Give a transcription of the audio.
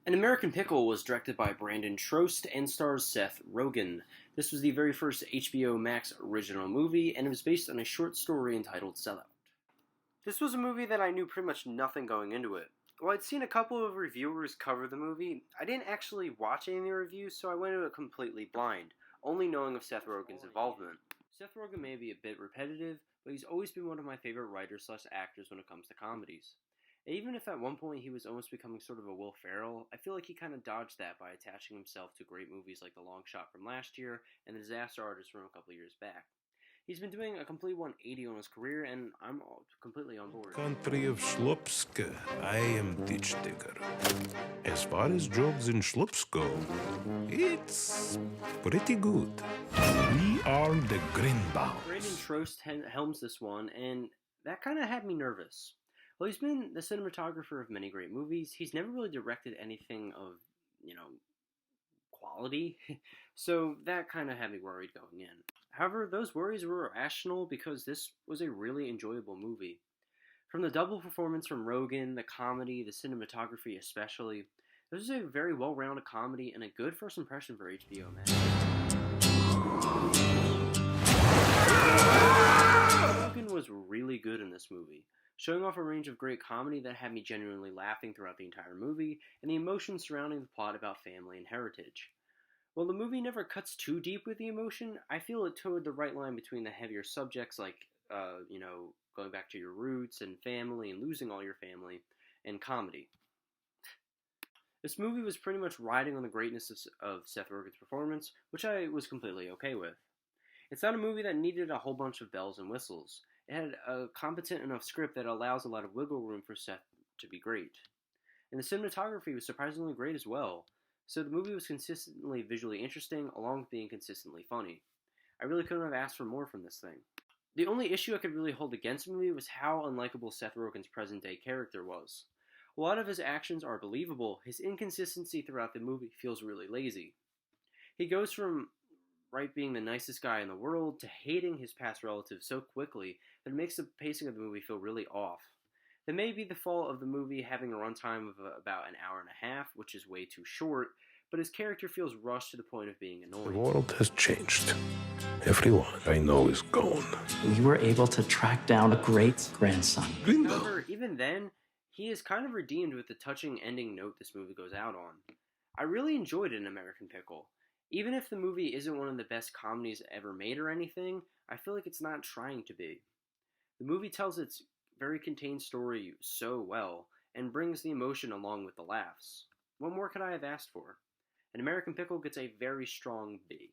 An American Pickle was directed by Brandon Trost and stars Seth Rogen. This was the very first HBO Max original movie, and it was based on a short story entitled Sellout. This was a movie that I knew pretty much nothing going into it. While I'd seen a couple of reviewers cover the movie, I didn't actually watch any of the reviews, so I went into it completely blind, only knowing of Seth Rogen's involvement. Seth Rogen may be a bit repetitive, but he's always been one of my favorite writers/actors when it comes to comedies. And even if at one point he was almost becoming sort of a Will Ferrell, I feel like he kind of dodged that by attaching himself to great movies like The Long Shot from last year and The Disaster Artist from a couple years back. He's been doing a complete 180 on his career, and I'm completely on board. Country of Schlupska, I am ditch digger. As far as jobs in Schlups go, it's pretty good. We are the Greenbaum. Brandon Trost helms this one, and that kind of had me nervous. Well, he's been the cinematographer of many great movies. He's never really directed anything of, quality. So that kind of had me worried going in. However, those worries were rational because this was a really enjoyable movie. From the double performance from Rogen, the comedy, the cinematography especially, this was a very well-rounded comedy and a good first impression for HBO Max. Rogen was really good in this movie, showing off a range of great comedy that had me genuinely laughing throughout the entire movie, and the emotions surrounding the plot about family and heritage. While the movie never cuts too deep with the emotion, I feel it towed the right line between the heavier subjects like, going back to your roots and family and losing all your family, and comedy. This movie was pretty much riding on the greatness of Seth Rogen's performance, which I was completely okay with. It's not a movie that needed a whole bunch of bells and whistles. It had a competent enough script that allows a lot of wiggle room for Seth to be great. And the cinematography was surprisingly great as well, so the movie was consistently visually interesting along with being consistently funny. I really couldn't have asked for more from this thing. The only issue I could really hold against the movie was how unlikable Seth Rogen's present-day character was. A lot of his actions are believable, his inconsistency throughout the movie feels really lazy. He goes from being the nicest guy in the world to hating his past relatives so quickly that it makes the pacing of the movie feel really off. That may be the fault of the movie having a runtime of about an hour and a half, which is way too short, but his character feels rushed to the point of being annoying. The world has changed. Everyone I know is gone. You were able to track down a great grandson. However, even then, he is kind of redeemed with the touching ending note this movie goes out on. I really enjoyed An American Pickle. Even if the movie isn't one of the best comedies ever made or anything, I feel like it's not trying to be. The movie tells its very contained story so well, and brings the emotion along with the laughs. What more could I have asked for? An American Pickle gets a very strong B.